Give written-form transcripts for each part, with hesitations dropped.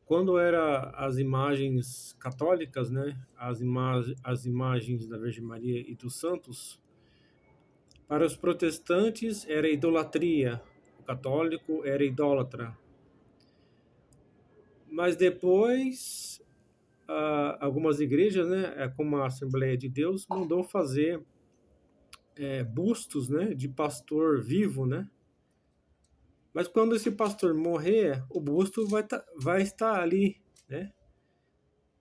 quando era as imagens católicas, né, as imagens da Virgem Maria e dos santos, para os protestantes era idolatria, o católico era idólatra. Mas depois, algumas igrejas, né, como a Assembleia de Deus, mandou fazer bustos, né, de pastor vivo, né? Mas quando esse pastor morrer, o busto vai estar ali, né?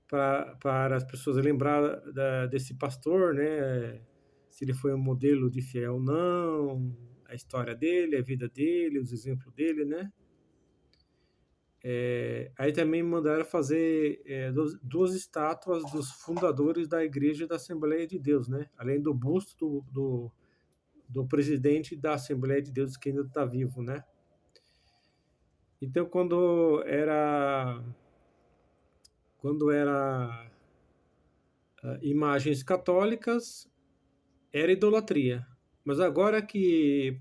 Para as pessoas lembrar desse pastor, né? Se ele foi um modelo de fé ou não, a história dele, a vida dele, os exemplos dele, né? Aí também mandaram fazer duas estátuas dos fundadores da Igreja da Assembleia de Deus, né? Além do busto do presidente da Assembleia de Deus que ainda está vivo, né? Então, quando era imagens católicas, era idolatria. Mas agora que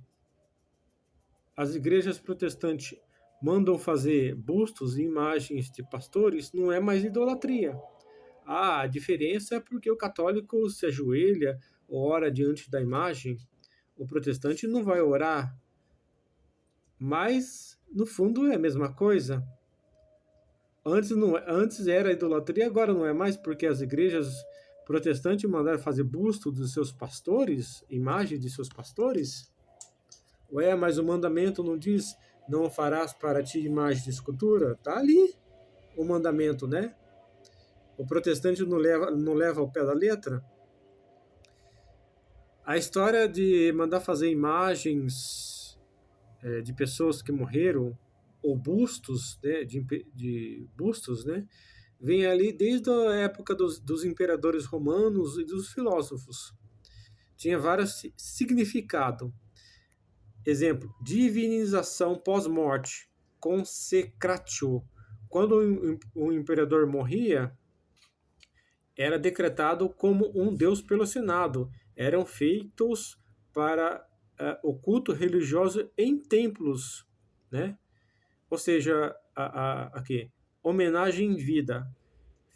as igrejas protestantes mandam fazer bustos e imagens de pastores, não é mais idolatria. A diferença é porque o católico se ajoelha, ora diante da imagem, o protestante não vai orar, mas no fundo é a mesma coisa. Antes era idolatria, agora não é mais, porque as igrejas protestantes mandaram fazer busto dos seus pastores, imagem de seus pastores. Ué, mas o mandamento não diz não farás para ti imagem de escultura? Tá ali o mandamento, né? O protestante não leva ao pé da letra. A história de mandar fazer imagens de pessoas que morreram, ou bustos, né, de bustos, né, vem ali desde a época dos imperadores romanos e dos filósofos. Tinha vários significados. Exemplo, divinização pós-morte, consecratio. Quando o imperador morria, era decretado como um deus pelo Senado. Eram feitos para o culto religioso em templos, né? Ou seja, aqui, homenagem em vida,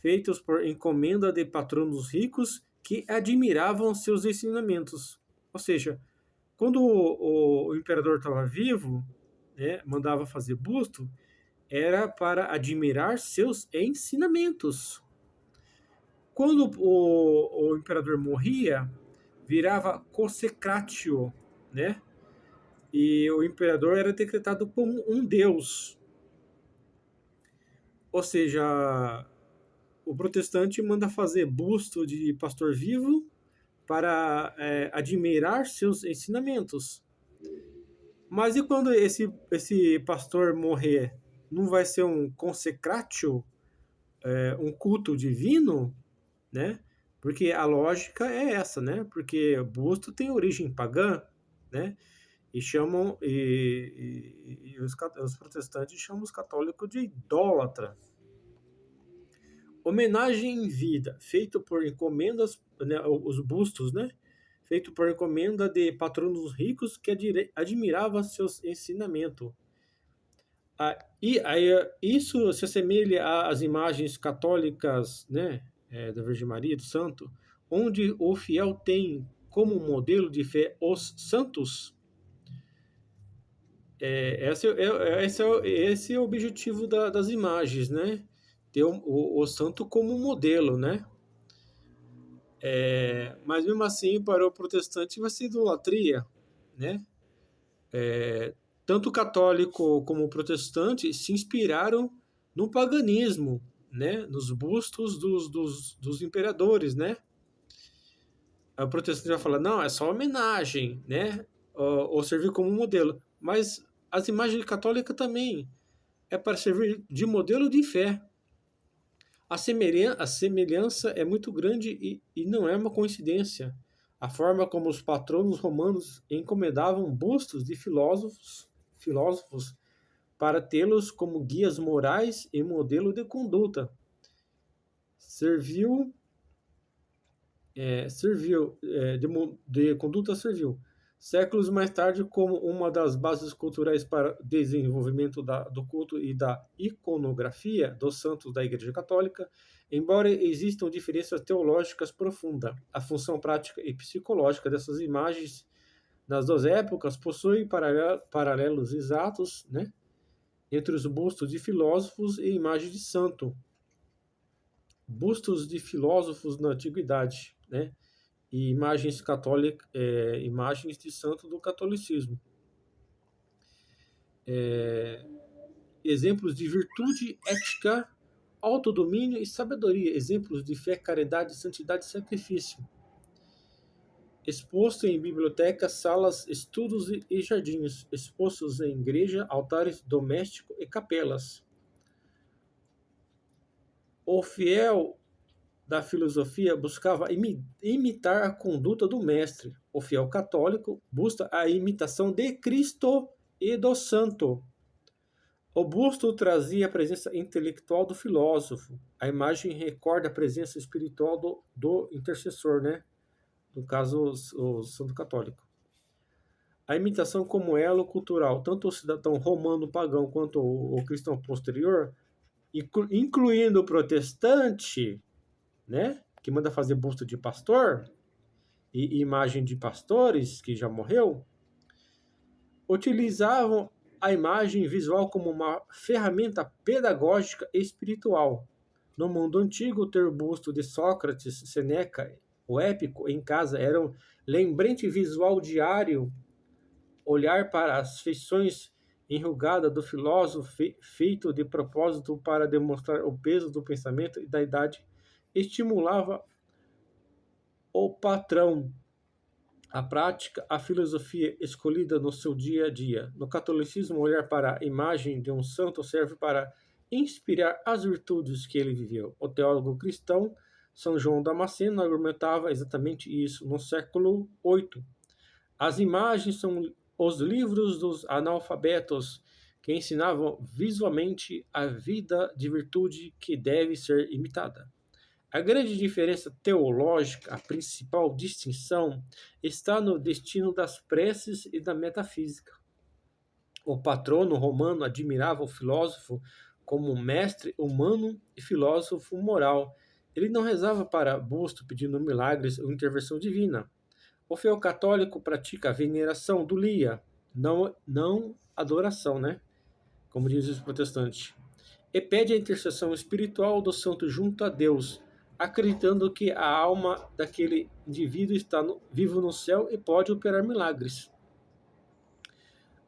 feitos por encomenda de patronos ricos que admiravam seus ensinamentos. Ou seja, quando o imperador estava vivo, né, mandava fazer busto, era para admirar seus ensinamentos. Quando o imperador morria, virava consecratio, né? E o imperador era decretado como um deus. Ou seja, o protestante manda fazer busto de pastor vivo para admirar seus ensinamentos. Mas e quando esse pastor morrer? Não vai ser um consecratio, um culto divino, né? Porque a lógica é essa, né? Porque busto tem origem pagã, né? E chamam e os protestantes chamam os católicos de idólatra. Homenagem em vida, feito por encomendas, né, os bustos, né? Feito por encomenda de patronos ricos que admiravam seus ensinamentos. E aí, isso se assemelha às imagens católicas, né, da Virgem Maria, do Santo, onde o fiel tem como modelo de fé os santos. Esse é o objetivo das imagens, né? Ter o santo como modelo, né? Mas mesmo assim, para o protestante vai ser idolatria, né? Tanto o católico como o protestante se inspiraram no paganismo, né? Nos bustos dos imperadores, né? Aí o protestante vai falar, não, é só homenagem, né? Ou servir como modelo. Mas as imagens católicas também é para servir de modelo de fé. A semelhança é muito grande e não é uma coincidência. A forma como os patronos romanos encomendavam bustos de filósofos para tê-los como guias morais e modelo de conduta. Serviu, de conduta serviu. Séculos mais tarde, como uma das bases culturais para o desenvolvimento do culto e da iconografia dos santos da Igreja Católica, embora existam diferenças teológicas profundas, a função prática e psicológica dessas imagens nas duas épocas possui paralelos exatos, né, entre os bustos de filósofos e imagens de santo. Bustos de filósofos na antiguidade, né, e imagens católicas, imagens de santo do catolicismo. Exemplos de virtude, ética, autodomínio e sabedoria. Exemplos de fé, caridade, santidade e sacrifício. Exposto em bibliotecas, salas, estudos e jardins. Expostos em igreja, altares domésticos e capelas. O fiel da filosofia buscava imitar a conduta do mestre. O fiel católico busca a imitação de Cristo e do santo. O busto trazia a presença intelectual do filósofo. A imagem recorda a presença espiritual do intercessor, né? No caso, o santo católico. A imitação como elo cultural, tanto o cidadão romano pagão quanto o cristão posterior, incluindo o protestante, né, que manda fazer busto de pastor e imagem de pastores que já morreu, utilizavam a imagem visual como uma ferramenta pedagógica e espiritual. No mundo antigo, ter busto de Sócrates, Seneca, o épico em casa era um lembrete visual diário, olhar para as feições enrugadas do filósofo feito de propósito para demonstrar o peso do pensamento e da idade, estimulava o patrão, a prática, a filosofia escolhida no seu dia a dia. No catolicismo, olhar para a imagem de um santo serve para inspirar as virtudes que ele viveu. O teólogo cristão São João Damasceno argumentava exatamente isso no século VIII. As imagens são os livros dos analfabetos que ensinavam visualmente a vida de virtude que deve ser imitada. A grande diferença teológica, a principal distinção, está no destino das preces e da metafísica. O patrono romano admirava o filósofo como mestre humano e filósofo moral. Ele não rezava para busto pedindo milagres ou intervenção divina. O fiel católico pratica a veneração do Lia, não adoração, né? Como dizem os protestantes. E pede a intercessão espiritual do santo junto a Deus, acreditando que a alma daquele indivíduo está vivo no céu e pode operar milagres.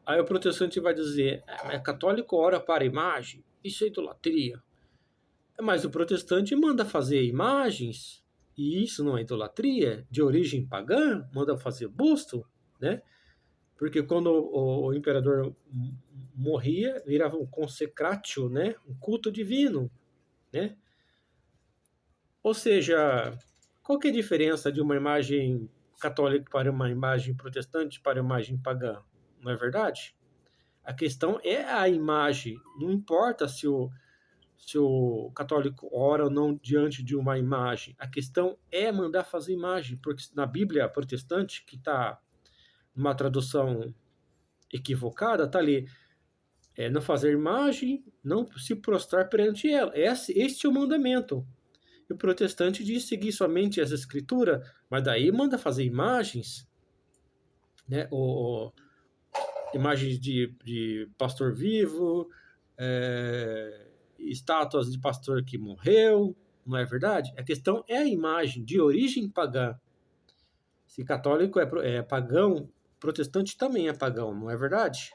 Aí o protestante vai dizer, católico ora para a imagem, isso é idolatria. Mas o protestante manda fazer imagens, e isso não é idolatria, de origem pagã, manda fazer busto, né? Porque quando o imperador morria, virava um consecratio, né? Um culto divino, né? Ou seja, qual que é a diferença de uma imagem católica para uma imagem protestante para uma imagem pagã? Não é verdade? A questão é a imagem. Não importa se o católico ora ou não diante de uma imagem. A questão é mandar fazer imagem, porque na Bíblia protestante, que está numa tradução equivocada, está ali, não fazer imagem, não se prostrar perante ela. Este é o mandamento. E o protestante diz seguir somente essa escritura, mas daí manda fazer imagens, né? Imagens de pastor vivo, estátuas de pastor que morreu, não é verdade? A questão é a imagem de origem pagã. Se católico é pagão, protestante também é pagão, não é verdade?